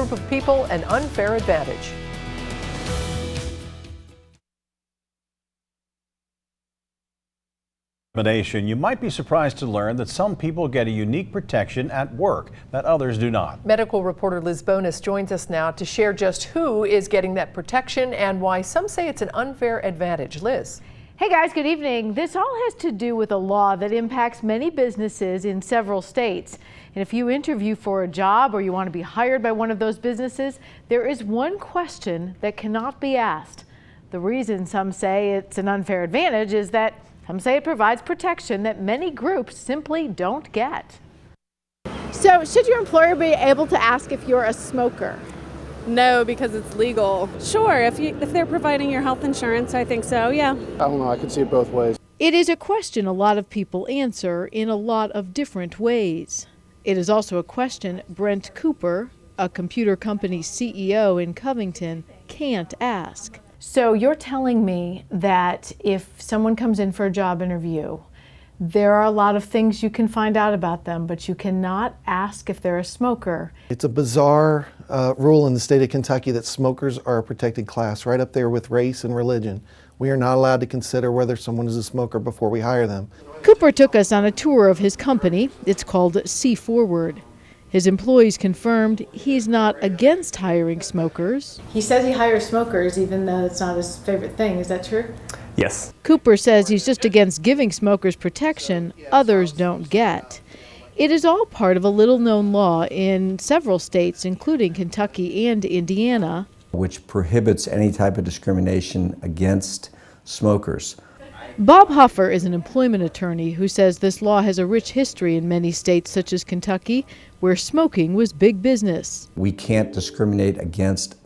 group of people an unfair advantage. You might be surprised to learn that some people get a unique protection at work that others do not. Medical reporter Liz Bonus joins us now to share just who is getting that protection and why some say it's an unfair advantage. Liz. Hey guys, good evening. This all has to do with a law that impacts many businesses in several states. And if you interview for a job or you want to be hired by one of those businesses, there is one question that cannot be asked. The reason some say it's an unfair advantage is that some say it provides protection that many groups simply don't get. So, should your employer be able to ask if you're a smoker? No, because it's legal. Sure, if they're providing your health insurance, I think so, yeah. I don't know, I can see it both ways. It is a question a lot of people answer in a lot of different ways. It is also a question Brent Cooper, a computer company CEO in Covington, can't ask. So you're telling me that if someone comes in for a job interview, there are a lot of things you can find out about them, but you cannot ask if they're a smoker. It's a bizarre rule in the state of Kentucky that smokers are a protected class, right up there with race and religion. We are not allowed to consider whether someone is a smoker before we hire them. Cooper took us on a tour of his company. It's called C Forward. His employees confirmed he's not against hiring smokers. He says he hires smokers even though it's not his favorite thing. Is that true? Yes. Cooper says he's just against giving smokers protection others don't get. It is all part of a little-known law in several states, including Kentucky and Indiana, which prohibits any type of discrimination against smokers. Bob Huffer is an employment attorney who says this law has a rich history in many states such as Kentucky, where smoking was big business. We can't discriminate against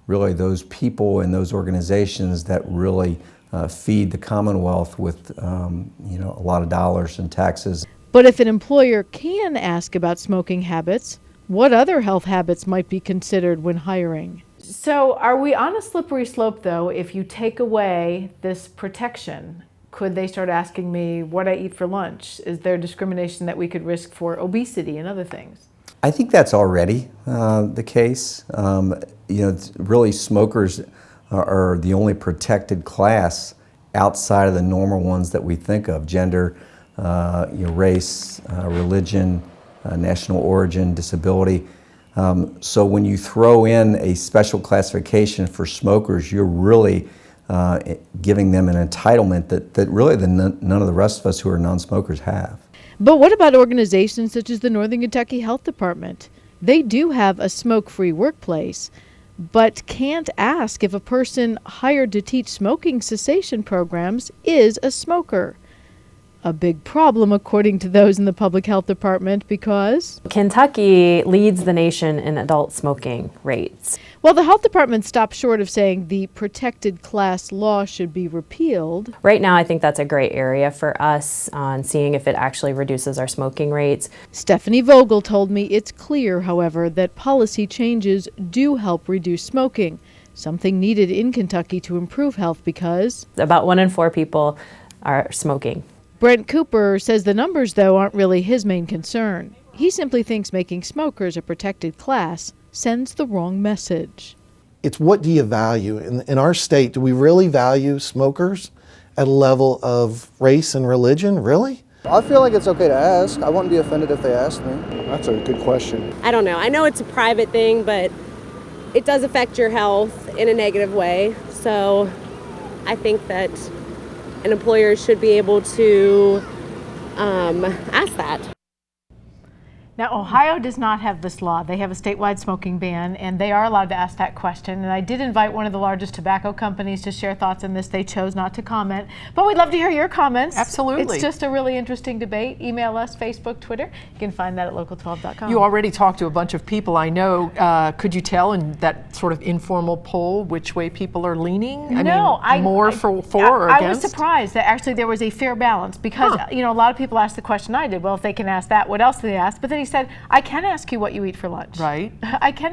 really those people and those organizations that really feed the Commonwealth with a lot of dollars in taxes. But if an employer can ask about smoking habits, what other health habits might be considered when hiring? So are we on a slippery slope, though, if you take away this protection? Could they start asking me what I eat for lunch? Is there discrimination that we could risk for obesity and other things? I think that's already the case. Really smokers are the only protected class outside of the normal ones that we think of: gender, race, religion, national origin, disability. So when you throw in a special classification for smokers, you're really giving them an entitlement that really none of the rest of us who are non-smokers have. But what about organizations such as the Northern Kentucky Health Department? They do have a smoke-free workplace, but can't ask if a person hired to teach smoking cessation programs is a smoker. A big problem, according to those in the public health department, because Kentucky leads the nation in adult smoking rates. Well, the health department stopped short of saying the protected class law should be repealed. Right now, I think that's a gray area for us on seeing if it actually reduces our smoking rates. Stephanie Vogel told me it's clear, however, that policy changes do help reduce smoking, something needed in Kentucky to improve health because about 1 in 4 people are smoking. Brent Cooper says the numbers, though, aren't really his main concern. He simply thinks making smokers a protected class sends the wrong message. It's what do you value? In our state, do we really value smokers at a level of race and religion? Really? I feel like it's okay to ask. I wouldn't be offended if they asked me. That's a good question. I don't know. I know it's a private thing, but it does affect your health in a negative way. So I think that an employer should be able to ask that. Now, Ohio does not have this law. They have a statewide smoking ban, and they are allowed to ask that question. And I did invite one of the largest tobacco companies to share thoughts on this. They chose not to comment, but we'd love to hear your comments. Absolutely. It's just a really interesting debate. Email us, Facebook, Twitter. You can find that at local12.com. You already talked to a bunch of people I know. Could you tell in that sort of informal poll which way people are leaning? More for or against? I was surprised that actually there was a fair balance because a lot of people asked the question I did. Well, if they can ask that, what else do they ask? But then he said, I can ask you what you eat for lunch. Right. I can ask